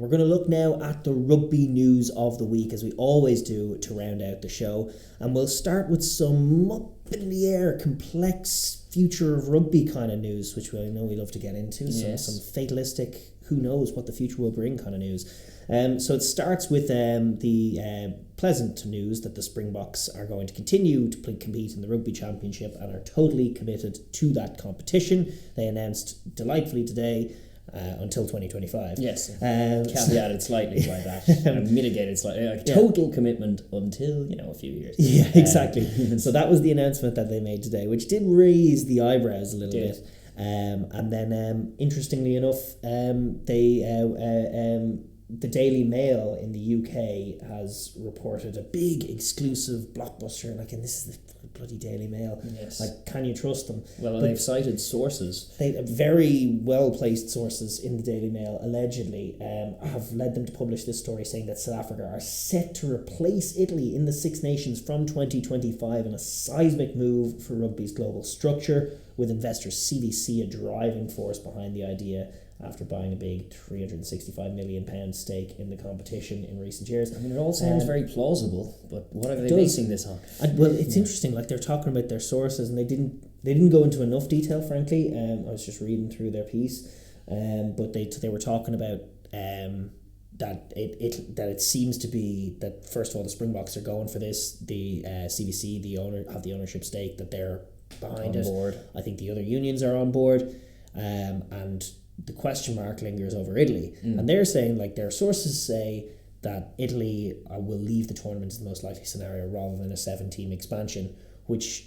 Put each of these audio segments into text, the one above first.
we're going to look now at the rugby news of the week, as we always do to round out the show. And we'll start with some up in the air, complex future of rugby kind of news, which I know we love to get into. Yes. Some fatalistic, who knows what the future will bring kind of news. So it starts with the pleasant news that the Springboks are going to continue to compete in the Rugby Championship and are totally committed to that competition. They announced delightfully today until 2025. Yes, caveated slightly by that, and mitigated slightly, like total commitment until, a few years. Yeah, exactly. So that was the announcement that they made today, which did raise the eyebrows a little bit. And then, interestingly enough, the Daily Mail in the UK has reported a big exclusive blockbuster, and this is the bloody Daily Mail. Yes. Can you trust them? Well, they've cited sources. They very well-placed sources in the Daily Mail allegedly have led them to publish this story saying that South Africa are set to replace Italy in the Six Nations from 2025 in a seismic move for rugby's global structure, with investor CVC a driving force behind the idea after buying a big £365 million stake in the competition in recent years. It all sounds very plausible, but what are they basing this on? Well, it's interesting. They're talking about their sources, and they didn't go into enough detail. Frankly, I was just reading through their piece, but they were talking about that it seems to be that, first of all, the Springboks are going for this. The CVC, the owner, have the ownership stake, that they're behind it. Board. I think the other unions are on board, and the question mark lingers over Italy. And they're saying, their sources say that Italy will leave the tournament as the most likely scenario rather than a 7-team expansion, which,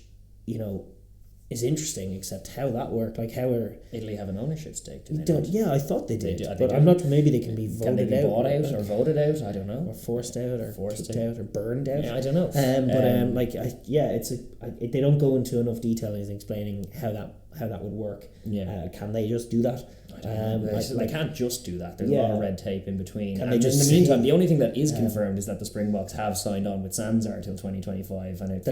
is interesting, except how that worked. Italy have an ownership stake, do they don't? not? Yeah, I thought they did. They but do. I'm not, maybe they can be voted Can they be out. bought out or voted out? I don't know. Or forced out or kicked out or burned out. Yeah, I don't know. They don't go into enough detail in explaining how that would work. Yeah. Can they just do that? I don't know. They can't just do that. There's a lot of red tape in between. Can and they just in the meantime, the only thing that is confirmed is that the Springboks have signed on with Sanzar till 2025, and it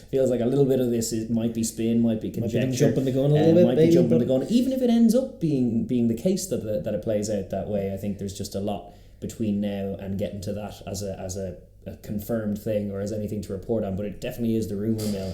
feels like a little bit of this might be spin, might be conjecture, might be jumping the gun a little bit, might be jumping the gun. Even if it ends up being the case that it plays out that way, I think there's just a lot between now and getting to that as a confirmed thing or as anything to report on, but it definitely is the rumour mill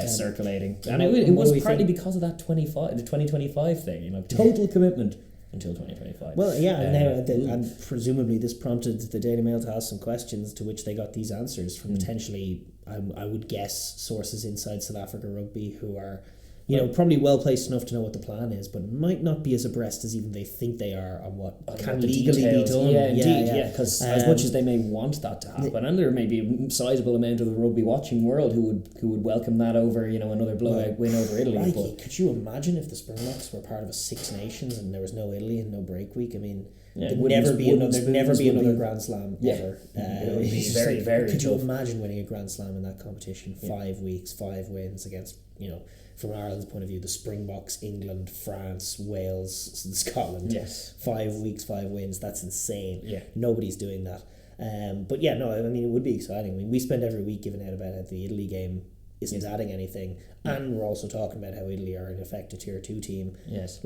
circulating, and it was partly because of that 2025 thing, total commitment until 2025. Well, yeah, and presumably this prompted the Daily Mail to ask some questions, to which they got these answers from potentially, I would guess, sources inside South Africa Rugby who are probably well placed enough to know what the plan is, but might not be as abreast as even they think they are on what can legally be done. Yeah, indeed, because as much as they may want that to happen, and there may be a sizable amount of the rugby watching world who would welcome that over, another blowout win over Italy. But could you imagine if the Springboks were part of a Six Nations and there was no Italy and no break week? There'd never be another Grand Slam ever. It would be very, very Could tough. you imagine winning a Grand Slam in that competition? 5 weeks, 5 wins against, from Ireland's point of view, the Springboks, England, France, Wales, Scotland. Yes. 5 weeks, 5 wins. That's insane. Yeah. Nobody's doing that. But yeah, no, it would be exciting. We spend every week giving out about how the Italy game isn't adding anything, and we're also talking about how Italy are in effect a tier 2 team. Yes.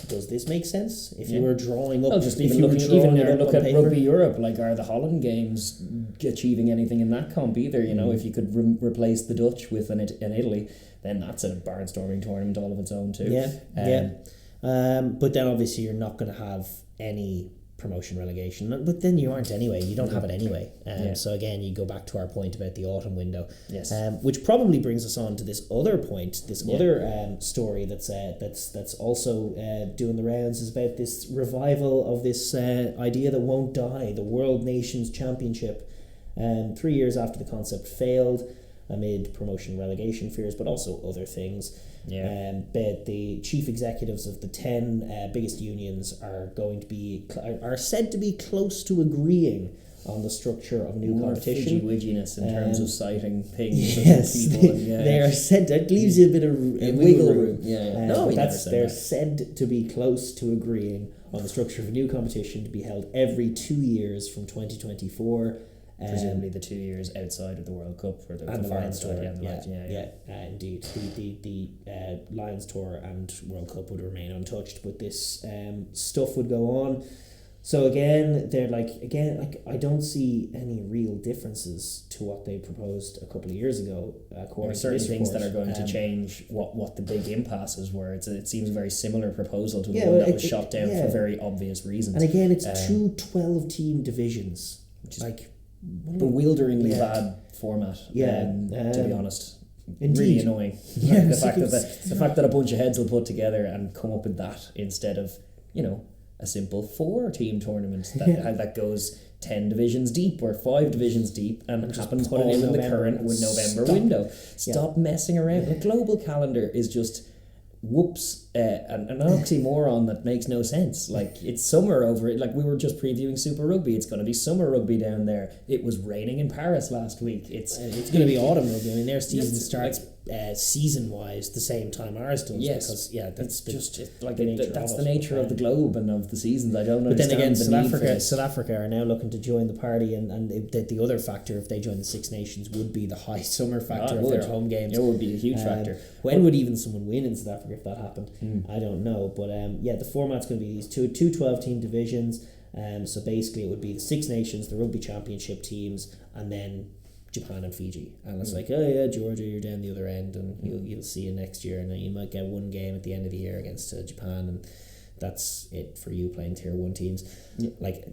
Does this make sense? If you were drawing up, look at Rugby Europe, are the Holland games achieving anything in that comp either? If you could replace the Dutch with an Italy, then that's a barnstorming tournament all of its own too. But then obviously you're not going to have any promotion relegation, but then you aren't anyway. You don't have it anyway. So again, you go back to our point about the autumn window. Yes. Which probably brings us on to this other point, other story that's also doing the rounds, is about this revival of this idea that won't die, the World Nations Championship. 3 years after the concept failed amid promotion relegation fears, but also other things. But the chief executives of the 10 biggest unions are said to be close to agreeing on the structure of new competition. Fidgy-widginess in terms of citing things. Yes, people they are said. That leaves you a bit of wiggle room. They're said to be close to agreeing on the structure of a new competition to be held every 2 years from 2024. Presumably the 2 years outside of the World Cup for the Lions Tour. Indeed. The Lions Tour and World Cup would remain untouched, but this stuff would go on. So again, I don't see any real differences to what they proposed a couple of years ago. There are certain things that are going to change what the big impasses were. It seems a very similar proposal to the one that was shot down for very obvious reasons. And again, it's two 12-team divisions, which is like bewilderingly bad format. To be honest. Indeed. Really annoying. Yeah, the fact that a bunch of heads will put together and come up with that instead of a simple 4-team tournament that goes 10 divisions deep or 5 divisions deep and happens all in the current November window. Stop messing around. The global calendar is just an oxymoron that makes no sense. Like, it's summer over it. Like, we were just previewing Super Rugby. It's going to be summer rugby down there. It was raining in Paris last week. It's going to be autumn rugby. I mean, their season starts season-wise the same time ours does. Yes, because that's that's the nature of the globe and of the seasons. I don't understand. But then again, South Africa are now looking to join the party, and the other factor, if they join the Six Nations, would be the high summer factor of their home games. It would be a huge factor. When would even someone win in South Africa if that happened? I don't know. But the format's going to be these two 12-team divisions. So basically it would be the Six Nations, the Rugby Championship teams, and then Japan and Fiji. And it's like, oh yeah, Georgia, you're down the other end, and you'll see you next year, and then you might get one game at the end of the year against Japan, and that's it for you playing tier 1 teams. Like,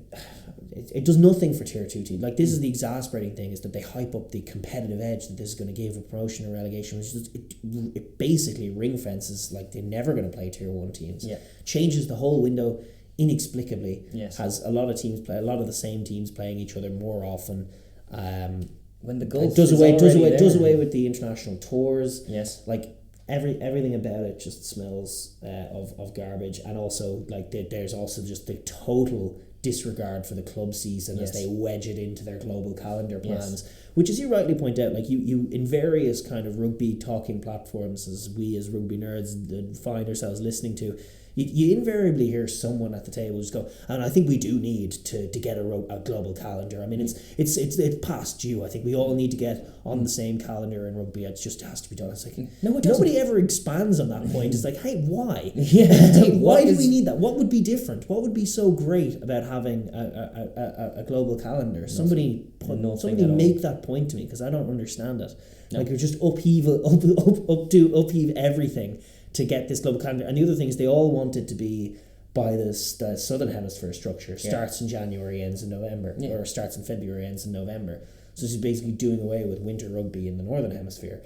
it does nothing for tier 2 teams. Like, this is the exasperating thing, is that they hype up the competitive edge that this is going to give a promotion or relegation, which is it basically ring fences. Like, they're never going to play tier 1 teams. Changes the whole window inexplicably. Has a lot of the same teams playing each other more often. When the goal does away with the international tours. Like, everything about it just smells of garbage. And also, like, there's also just the total disregard for the club season as they wedge it into their global calendar plans, which, as you rightly point out, like you in various kind of rugby talking platforms, as we as rugby nerds find ourselves listening to, you invariably hear someone at the table just go, and I think we do need to get a global calendar. I mean, it's past due. I think we all need to get on the same calendar in rugby. It just has to be done. It's like, no, it doesn't. Nobody ever expands on that point. It's like, hey, why? Why do we need that? What would be different? What would be so great about having a global calendar? Somebody make that point to me, because I don't understand it. Like, you're just upheave everything to get this global calendar. And the other thing is, they all want it to be by the Southern Hemisphere structure. Starts in January, ends in November, or starts in February, ends in November. So this is basically doing away with winter rugby in the Northern Hemisphere.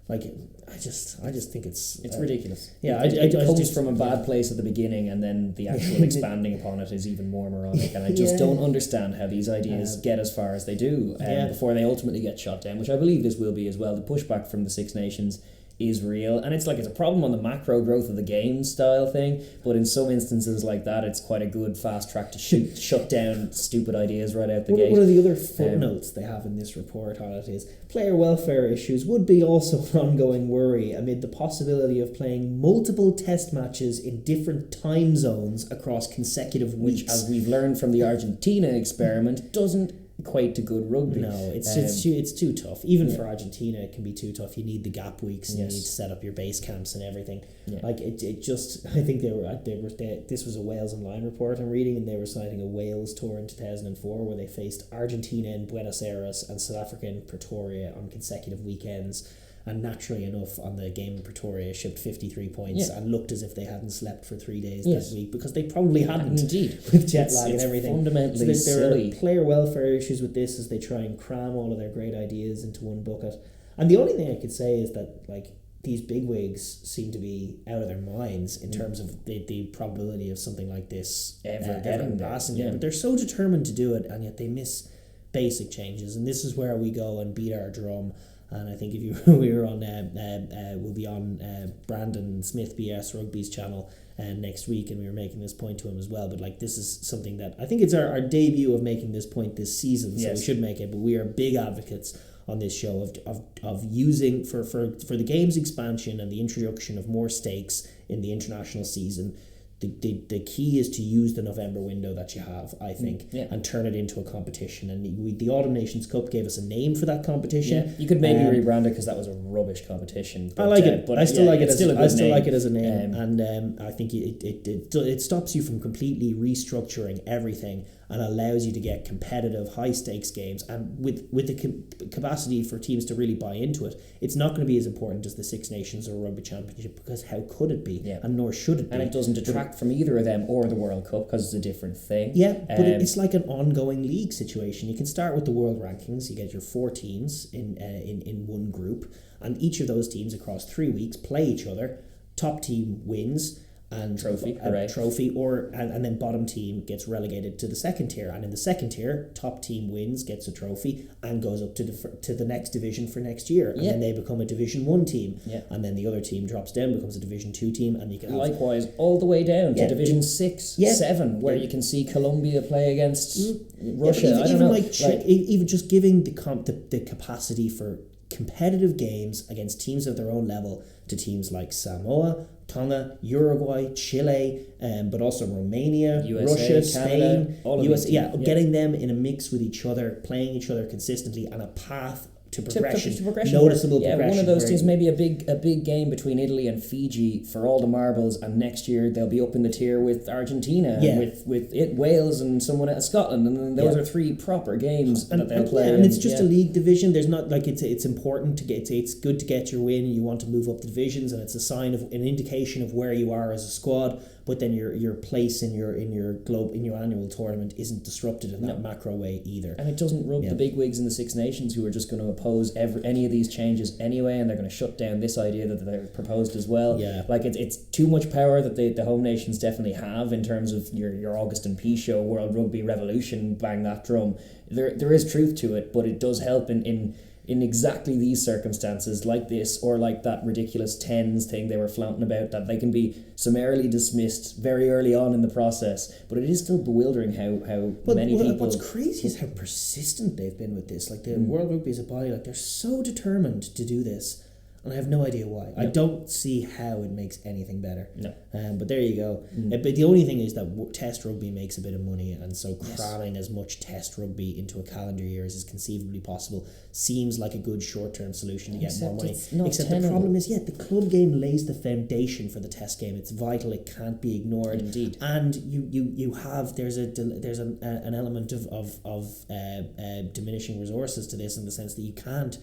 Like, I just think it's ridiculous. It comes from a bad place at the beginning, and then the actual expanding upon it is even more moronic. And I just don't understand how these ideas get as far as they do before they ultimately get shot down, which I believe this will be as well. The pushback from the Six Nations is real, and it's a problem on the macro growth of the game style thing, but in some instances like that, it's quite a good fast track to shut down stupid ideas right out the gate. One of the other footnotes they have in this report on it is, player welfare issues would be also an ongoing worry amid the possibility of playing multiple test matches in different time zones across consecutive weeks. Which, as we've learned from the Argentina experiment, doesn't equate to good rugby. No, it's too tough. Even for Argentina, it can be too tough. You need the gap weeks, and you need to set up your base camps and everything. Like, it just, I think this was a Wales Online report I'm reading, and they were citing a Wales tour in 2004 where they faced Argentina in Buenos Aires and South Africa in Pretoria on consecutive weekends. And naturally enough, on the game in Pretoria, shipped 53 points and looked as if they hadn't slept for 3 days that week, because they probably hadn't. Indeed. With jet lag and everything. Fundamentally silly. There are player welfare issues with this as they try and cram all of their great ideas into one bucket. And the only thing I could say is that, like, these bigwigs seem to be out of their minds in terms of the probability of something like this ever passing there. But they're so determined to do it, and yet they miss basic changes. And this is where we go and beat our drum. And I think if we were on, we'll be on Brandon Smith BS Rugby's channel next week, and we were making this point to him as well. But, like, this is something that I think it's our debut of making this point this season, so we should make it. But we are big advocates on this show of using for the game's expansion and the introduction of more stakes in the international season the key is to use the November window that you have, I think, and turn it into a competition. And the Autumn Nations Cup gave us a name for that competition. Yeah, you could maybe rebrand it because that was a rubbish competition. But, I like it. But I still like it. Like it as a name, and I think it stops you from completely restructuring everything and allows you to get competitive, high stakes games. And with the capacity for teams to really buy into it, it's not going to be as important as the Six Nations or Rugby Championship, because how could it be? Yeah. And nor should it be. And it doesn't detract from either of them or the World Cup, because it's a different thing. Yeah, but it's like an ongoing league situation. You can start with the world rankings. You get your 4 teams in one group, and each of those teams across 3 weeks play each other. Top team wins and trophy, and then bottom team gets relegated to the second tier, and in the second tier, top team wins, gets a trophy, and goes up to the next division for next year, and then they become a Division 1 team, and then the other team drops down, becomes a Division 2 team, and you can likewise all the way down to Division 6, 7, where you can see Colombia play against Russia. Even just giving the capacity for competitive games against teams of their own level to teams like Samoa, Tonga, Uruguay, Chile, but also Romania, USA, Russia, Canada, Spain, USA. Getting them in a mix with each other, playing each other consistently, and a path to progression, noticeable progression. One of those teams, maybe a big game between Italy and Fiji for all the marbles, and next year they'll be up in the tier with Argentina, and with Wales and someone at Scotland, and then those are 3 proper games that they'll play. And it's just a league division. There's not like it's important to get. It's good to get your win. You want to move up the divisions, and it's a sign of an indication of where you are as a squad. But then your place in your annual tournament isn't disrupted in that macro way either. And it doesn't rub the bigwigs in the Six Nations, who are just going to oppose any of these changes anyway, and they're going to shut down this idea that they're proposed as well. Yeah. Like it's too much power that the home nations definitely have in terms of your Augustin P show, World Rugby Revolution, bang that drum. There is truth to it, but it does help in exactly these circumstances, like this, or like that ridiculous tens thing they were flaunting about, that they can be summarily dismissed very early on in the process. But it is still bewildering how many people... What's crazy is how persistent they've been with this. Like, the World Rugby as a body, like, they're so determined to do this, and I have no idea why. No. I don't see how it makes anything better. No. But there you go. But the only thing is that Test rugby makes a bit of money, and so cramming as much Test rugby into a calendar year as is conceivably possible seems like a good short-term solution to get more money. Except the problem is, the club game lays the foundation for the Test game. It's vital. It can't be ignored. Indeed. And you have there's an element of diminishing resources to this, in the sense that you can't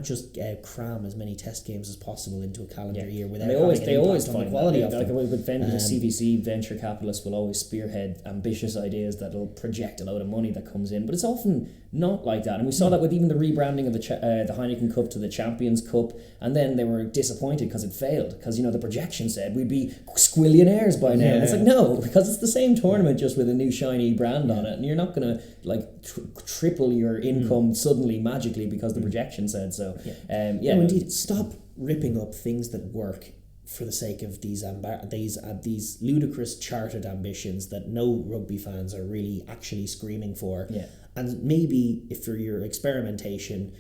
just cram as many Test games as possible into a calendar year without they always find the quality of them. Like with CVC, venture capitalists will always spearhead ambitious ideas that'll project a load of money that comes in, but it's often not like that. And we saw that with even the rebranding of the Heineken Cup to the Champions Cup, and then they were disappointed because it failed, because the projection said we'd be squillionaires by now. And it's like, no, because it's the same tournament just with a new shiny brand on it, and you're not going to triple your income suddenly magically because the projection said so. No, indeed. Stop ripping up things that work for the sake of these ludicrous chartered ambitions that no rugby fans are really actually screaming for. And maybe, if for your experimentation,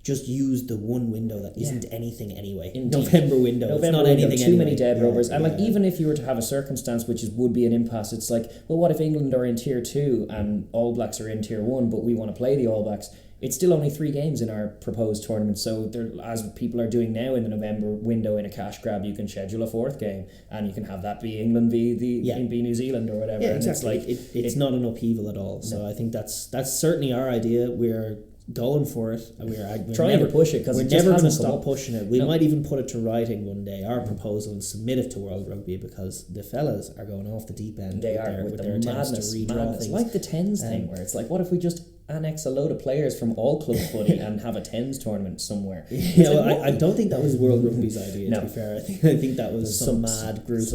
just use the one window that isn't anything anyway. Indeed. November window. It's not anything too anyway. Many dead rubbers. And even if you were to have a circumstance which would be an impasse, it's like, well, what if England are in tier 2 and All Blacks are in tier 1, but we want to play the All Blacks? It's still only 3 games in our proposed tournament, so as people are doing now in the November window in a cash grab, you can schedule a 4th game, and you can have that be England be New Zealand or whatever. Yeah, exactly. And it's not an upheaval at all. So I think that's certainly our idea. We're going for it, and we're trying to push it, because we're never going to stop pushing it. We might even put it to writing one day, our proposal, and submit it to World Rugby, because the fellas are going off the deep end. They are with their attempts to redraw things, like the tens thing, where it's like, what if we just annex a load of players from all club footy and have a tens tournament somewhere? I don't think that was World Rugby's idea. To be fair, I think that was some mad group.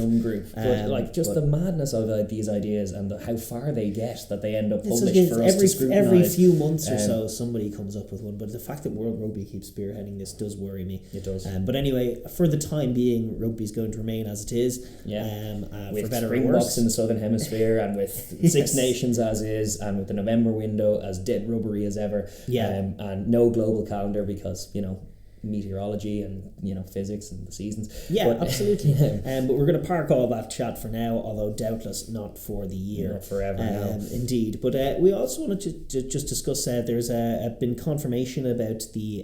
But the madness of these ideas, and how far they get, that they end up published for us to scrutinise. Every few months or so, somebody comes up with one. But the fact that World Rugby keeps spearheading this does worry me. It does. But anyway, for the time being, rugby's going to remain as it is. With for better Springboks or worse in the Southern Hemisphere, and with Six Nations as is, and with the November window as dead rubbery as ever, and no global calendar, because meteorology and physics and the seasons. Yeah, but, absolutely. But we're going to park all that chat for now, although doubtless not for the year. Not forever, no. Indeed. But we also wanted to just discuss, there's been confirmation about the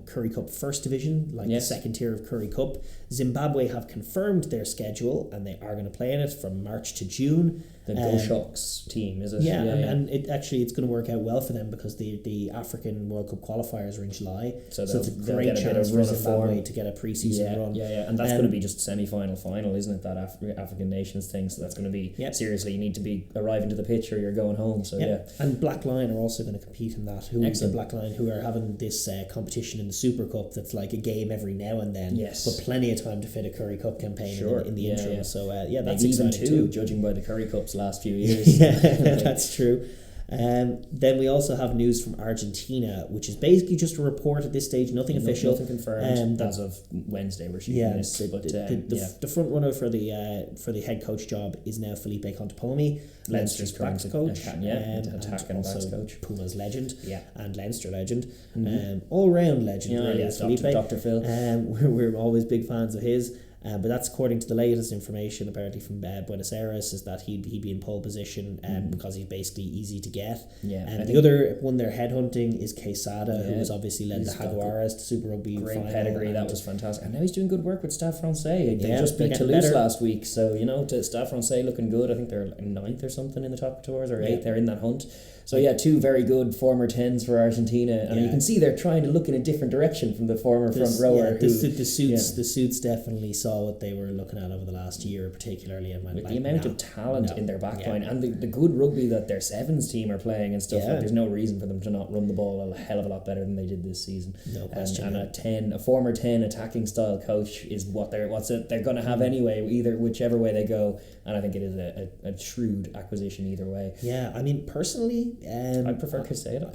Currie Cup First Division, the second tier of Currie Cup. Zimbabwe have confirmed their schedule, and they are going to play in it from March to June. The Go Shocks team, is it? Yeah, and it's going to work out well for them because the African World Cup qualifiers are in July, so it's a great chance for Zimbabwe to get a pre-season run. Yeah, and that's going to be just semi-final, final, isn't it? That African Nations thing, so that's going to be seriously. You need to be arriving to the pitch or you're going home. So and Black Lion are also going to compete in that. The Black Lion who are having this competition in the Super Cup that's like a game every now and then. Yes, but plenty of time to fit a Currie Cup campaign in the interim. So that's maybe exciting even two, judging by the Currie Cups last few years. That's true. Then we also have news from Argentina, which is basically just a report at this stage, nothing official, nothing confirmed as of Wednesday. We're shooting this, the front runner for the head coach job is now Felipe Contepomi, Leinster's backs coach, attack and also backs coach, Puma's legend, and Leinster legend, mm-hmm. all round legend. Really, Felipe, Dr. Phil. We're always big fans of his. But that's according to the latest information, apparently from Buenos Aires, is that he'd be in pole position because he's basically easy to get. And the other one they're headhunting is Quesada, who has obviously led the Jaguares to Super Rugby great final. Pedigree, that was fantastic. And now he's doing good work with Stade Francais. They just beat Toulouse last week, so Stade Francais looking good. I think they're 9th or something in the top tours, or 8th. They're in that hunt. So two very good former 10s for Argentina, and you can see they're trying to look in a different direction from the former front rower. The suits definitely saw what they were looking at over the last year, particularly, and went with the amount of talent in their backline and the good rugby that their sevens team are playing and stuff. There's no reason for them to not run the ball a hell of a lot better than they did this season. No question. And a former 10 attacking style coach is what they're going to have anyway, whichever way they go. And I think it is a shrewd acquisition either way. Yeah, I mean personally. I prefer Quesada.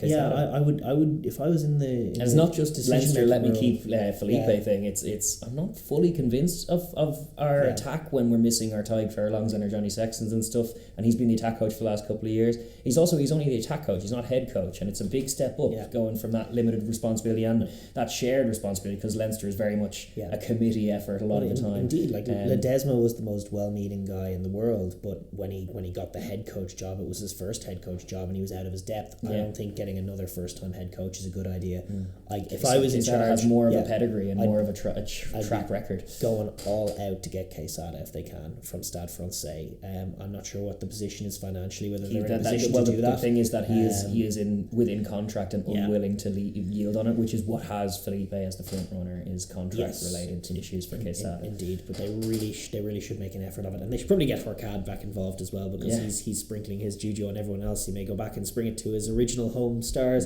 I would if I was in the. And it's not just Leinster. Let me keep Felipe thing. It's I'm not fully convinced of our attack when we're missing our Tyg Furlongs and our Johnny Sextons and stuff. And he's been the attack coach for the last couple of years. He's only the attack coach. He's not head coach, and it's a big step up going from that limited responsibility and that shared responsibility, because Leinster is very much a committee effort a lot of the time. Indeed, Ledesma was the most well-meaning guy in the world, but when he got the head coach job, it was his first head coach job, and he was out of his depth. I don't think getting another first-time head coach is a good idea. If I was in charge, has more of a pedigree and more of a track record. Going all out to get Quesada if they can from Stade Francais. I'm not sure what the position is financially, whether they're in a position to do that. The thing is that he is within contract and unwilling to yield on it, which is what has Felipe as the front runner, is contract related issues for Quesada. Indeed, but they really should make an effort of it, and they should probably get Horcad back involved as well, because he's sprinkling his juju on everyone else. He may go back and spring it to his original home stars.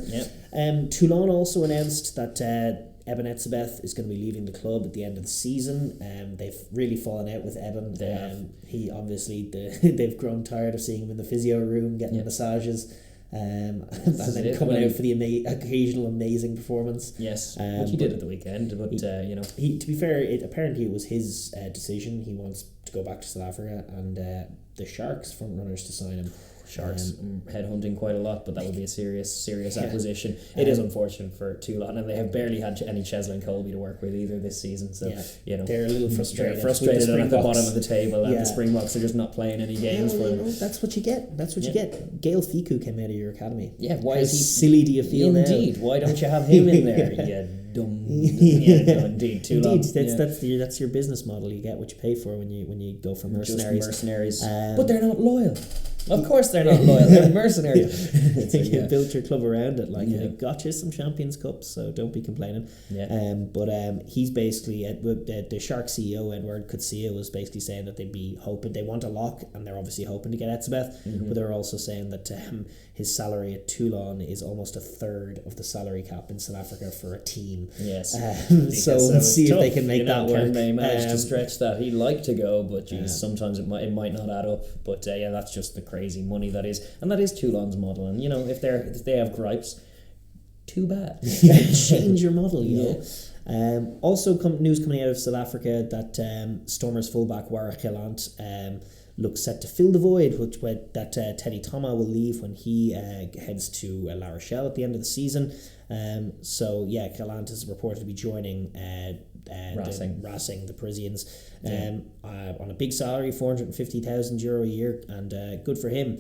Toulon also announced that Eben Etzebeth is going to be leaving the club at the end of the season. They've really fallen out with Eben. He obviously they've grown tired of seeing him in the physio room getting massages. And then coming out for the occasional amazing performance. Yes, which he did at the weekend. But he to be fair, it was his decision. He wants to go back to South Africa, and the Sharks front runners to sign him. Sharks headhunting quite a lot, but that would be a serious acquisition. It is unfortunate for Toulon, and they have barely had any Cheslin Colby to work with either this season. So they're a little frustrated. And at the bottom of the table, and the Springboks are just not playing any games for them. That's what you get. Gail Fiku came out of your academy. Yeah, why is he silly? Do you feel indeed? Now? Why don't you have him in there? Dumb. Indeed. Toulon. That's your business model. You get what you pay for when you go for mercenaries. But they're not loyal. Of course they're not loyal. They're mercenaries. You built your club around it. They got you some Champions Cups, so don't be complaining. He's basically the Shark CEO Edward Kutsia was basically saying that they want a lock, and they're obviously hoping to get Etzebeth, but they're also saying that his salary at Toulon is almost a third of the salary cap in South Africa for a team. Yes. So we'll see if they can make that work. Can they manage to stretch that? He'd like to go, but sometimes it might not add up. But that's just the crazy money that is, and that is Toulon's model. And if they have gripes, too bad. Change your model, Also, news coming out of South Africa that Stormers fullback Warwick Hillant looks set to fill the void that Teddy Thomas will leave when he heads to La Rochelle at the end of the season. So yeah, Gallant is reported to be joining Racing, the Parisians, on a big salary, €450,000 a year, and good for him.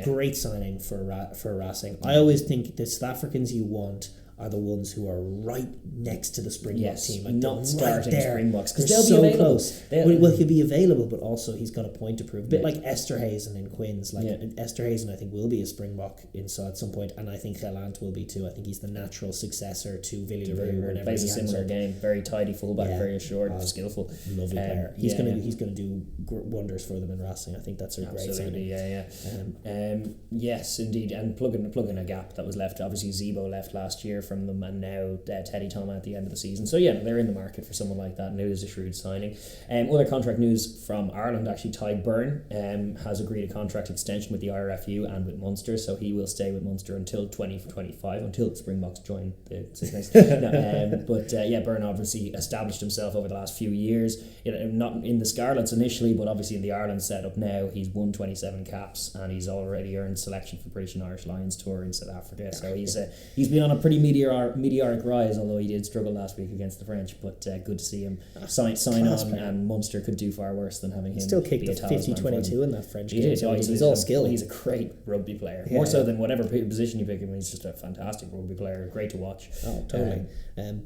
Great signing for Racing. I always think the South Africans you want are the ones who are right next to the Springboks team, like not starting right Springboks, because they're they'll be so close. Well, he'll be available, but also he's got a point to prove. A bit like Esterhazen in Quins. Esterhazen, I think, will be a Springbok at some point, and I think Gallant will be too. I think he's the natural successor to Willy Leroux. Plays a similar game, very tidy fullback, very assured, skillful, lovely player. He's gonna do wonders for them in Racing. I think that's a great signing. Yes, indeed, and plugging a gap that was left. Obviously, Zebo left last year from them, and now Teddy Thomas at the end of the season. So yeah, they're in the market for someone like that, and it is a shrewd signing. Other contract news from Ireland, actually, Ty Byrne has agreed a contract extension with the IRFU and with Munster, so he will stay with Munster until 2025, until the Springboks join the Six Nations. But Byrne obviously established himself over the last few years, not in the Scarlets initially, but obviously in the Ireland setup now. He's won 27 caps, and he's already earned selection for British and Irish Lions tour in South Africa. So he's been on a pretty meteoric rise, although he did struggle last week against the French. But good to see him sign on, and Munster could do far worse than having him. Still kicked a 50-22 in that French game. He's all skill. He's a great rugby player, more so than whatever position you pick him. He's just a fantastic rugby player, great to watch. Oh, totally.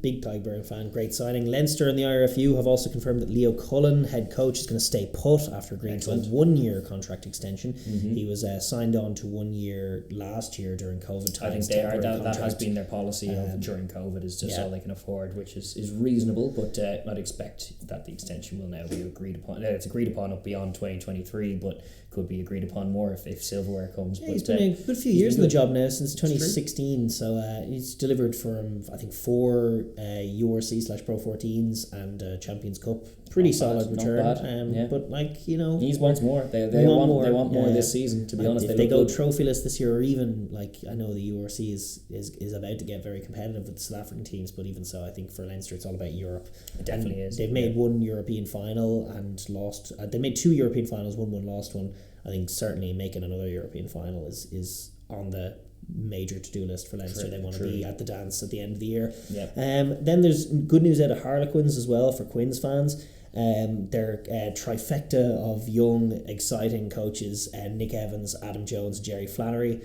Big Ty Byrne fan, great signing. Leinster and the IRFU have also confirmed that Leo Cullen, head coach, is going to stay put after agreeing to a 1-year contract extension. He was signed on to 1 year last year during COVID times. I think that has been their policy during COVID, is just all they can afford, which is reasonable, but I'd expect that the extension will now be agreed upon. It's agreed upon up beyond 2023, but could be agreed upon more if silverware comes. Yeah, he's been a good few years in the job now, since 2016, so he's delivered from, I think, 4 URC/Pro 14s and Champions Cup. Pretty solid return. But he wants more. They want more this season, to be honest. If they go trophyless this year, or even I know the URC is about to get very competitive with the South African teams, but even so, I think for Leinster it's all about Europe. It definitely is. They've made one European final and lost. They made 2 European finals, won one, lost one. I think certainly making another European final is on the major to-do list for Leinster. They want to be at the dance at the end of the year. Then there's good news out of Harlequins as well for Quins fans. Their trifecta of young, exciting coaches, Nick Evans, Adam Jones, Jerry Flannery.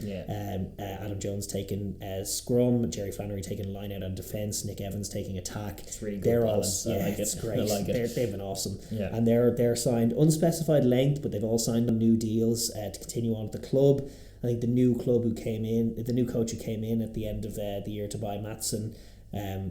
Adam Jones taking scrum, Jerry Flannery taking line out on defence, Nick Evans taking attack. It's really good balance. It's great. I like it. They've been awesome. And they're signed unspecified length, but they've all signed on new deals to continue on at the club. I think the new coach who came in at the end of the year, to buy Matson,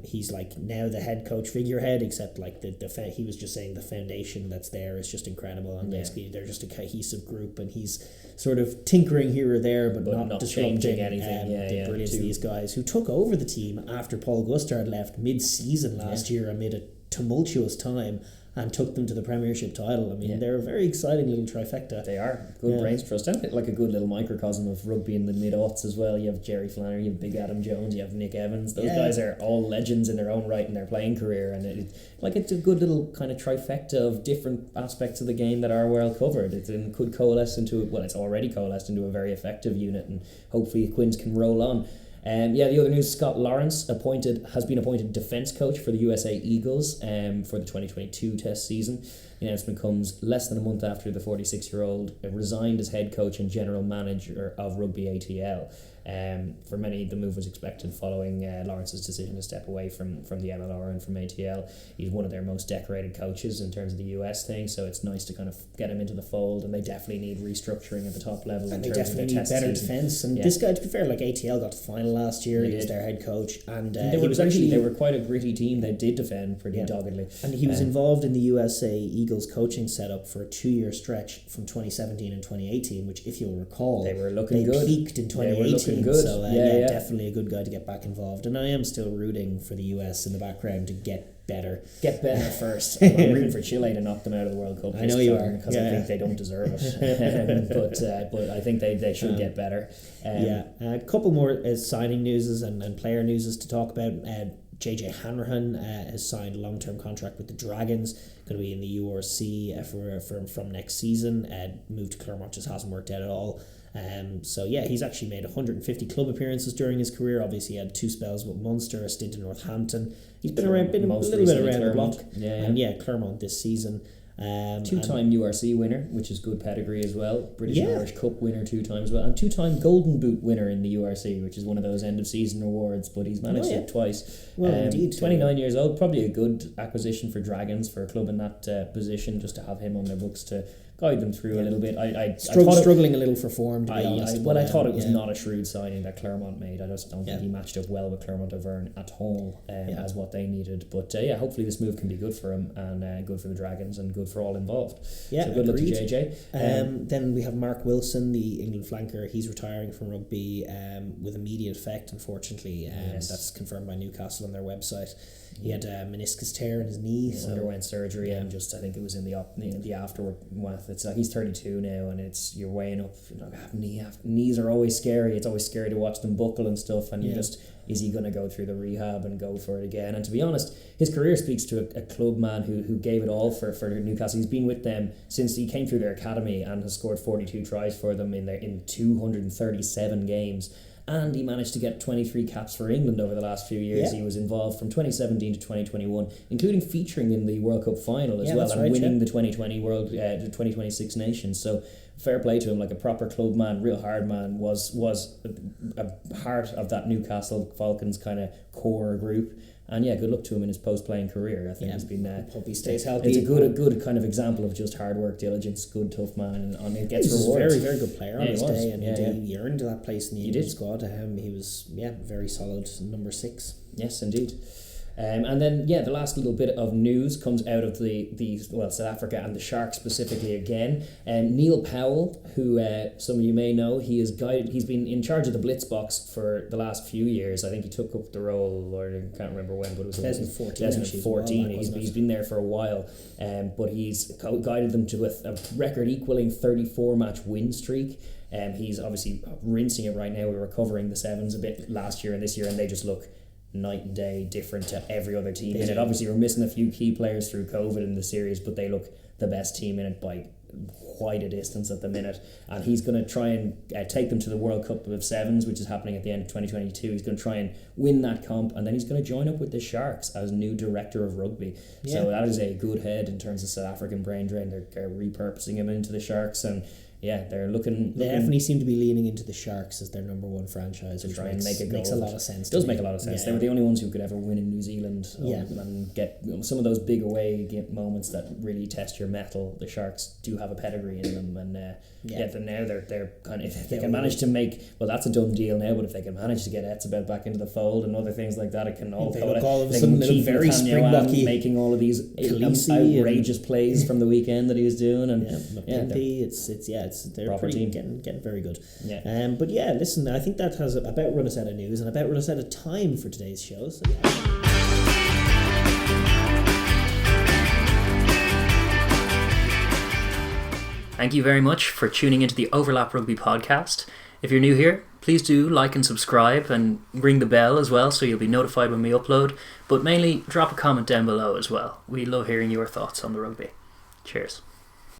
he's now the head coach figurehead, except he was just saying the foundation that's there is just incredible, and basically they're just a cohesive group, and he's sort of tinkering here or there, but not disrupting anything. The brilliance of these guys who took over the team after Paul Guster had left mid-season last year amid a tumultuous time, and took them to the Premiership title. I mean, they're a very exciting little trifecta. They are. Good brains trust. And like a good little microcosm of rugby in the mid-aughts as well. You have Jerry Flannery, you have Big Adam Jones, you have Nick Evans. Those guys are all legends in their own right in their playing career, and it's a good little kind of trifecta of different aspects of the game that are well covered. It could coalesce it's already coalesced into a very effective unit, and hopefully Quins can roll on. The other news, Scott Lawrence has been appointed defence coach for the USA Eagles for the 2022 Test season. The announcement comes less than a month after the 46-year-old resigned as head coach and general manager of Rugby ATL. For many, the move was expected following Lawrence's decision to step away from the MLR and from ATL. He's one of their most decorated coaches in terms of the US thing, so it's nice to kind of get him into the fold, and they definitely need restructuring at the top level. And they definitely need better defence. And this guy, to be fair, ATL got to the final last year. He was their head coach, and they were quite a gritty team. They did defend pretty doggedly. And he was involved in the USA Eagles coaching setup for a 2-year stretch from 2017 and 2018, which, if you'll recall, they peaked in 2018. Good. So definitely a good guy to get back involved, and I am still rooting for the US in the background to get better first. I'm rooting for Chile to knock them out of the World Cup. I know you are, because I think they don't deserve it. but I think they should get better. A couple more signing newses and player newses to talk about. JJ Hanrahan has signed a long-term contract with the Dragons, going to be in the URC from next season. Moved to Clermont just hasn't worked out at all. So yeah, he's actually made 150 club appearances during his career. Obviously, he had 2 spells with Munster, a stint in Northampton. He's been a little bit around the block. And Clermont this season. Two-time URC winner, which is good pedigree as well. British and Irish Cup winner 2 times as well, and 2-time Golden Boot winner in the URC, which is one of those end-of-season awards. But he's managed it twice. Well, indeed, 29 years old, probably a good acquisition for Dragons, for a club in that position, just to have him on their books to guide them through a little bit. I struggling a little for form, to be honest. I thought it was not a shrewd signing that Clermont made. I just don't think he matched up well with Clermont Auvergne at all as what they needed. But hopefully this move can be good for him, and good for the Dragons, and good for all involved. So good luck to JJ. Then we have Mark Wilson, the England flanker. He's retiring from rugby with immediate effect, unfortunately. That's confirmed by Newcastle on their website. He had a meniscus tear in his knee. He underwent surgery, and I think it was in the aftermath. It's like he's 32 now, and you're weighing up. Knees are always scary. It's always scary to watch them buckle and stuff. And is he going to go through the rehab and go for it again? And to be honest, his career speaks to a club man who gave it all for Newcastle. He's been with them since he came through their academy and has scored 42 tries for them in 237 games. And he managed to get 23 caps for England over the last few years. He was involved from 2017 to 2021, including featuring in the World Cup final as well, and winning the 2020 the 2026 Nations. So fair play to him, like a proper club man, real hard man, was a part of that Newcastle Falcons kind of core group. And good luck to him in his post-playing career. I think he's been hope he stays healthy. It's a good kind of example of just hard work, diligence, good tough man, and he gets rewards. He was a very, very good player on his day, and he earned that place in the England squad. He was very solid number 6. Yes, indeed. And then the last little bit of news comes out of the South Africa and the Sharks specifically again. Neil Powell, who some of you may know, he's been in charge of the Blitz box for the last few years. I think he took up the role, or I can't remember when, but it was 2014. He's been there for a while, but he's guided them to a record equaling 34 match win streak. He's obviously rinsing it right now. We were covering the Sevens a bit last year and this year, and they just look night and day different to every other team in it. Obviously, we're missing a few key players through COVID in the series, but they look the best team in it by quite a distance at the minute. And he's going to try and take them to the World Cup of Sevens, which is happening at the end of 2022. He's going to try and win that comp, and then he's going to join up with the Sharks as new director of rugby. So that is a good head in terms of South African brain drain. They're repurposing him into the Sharks, and they're looking. They definitely seem to be leaning into the Sharks as their number 1 franchise, to try and make a go. Makes a lot of sense. It does make a lot of sense. They were the only ones who could ever win in New Zealand and get some of those big away moments that really test your mettle. The Sharks do have a pedigree in them, and now they're kind of, if they can manage to make, that's a done deal now. But if they can manage to get Etzebeth back into the fold and other things like that, it can all of a sudden keep very Springboky, making all of these outrageous plays from the weekend that he was doing, and they're pretty getting very good. But listen, I think that has about run us out of news and about run us out of time for today's show. So Thank you very much for tuning into the Overlap Rugby podcast. If you're new here, please do like and subscribe and ring the bell as well so you'll be notified when we upload. But mainly drop a comment down below as well. We love hearing your thoughts on the rugby. Cheers.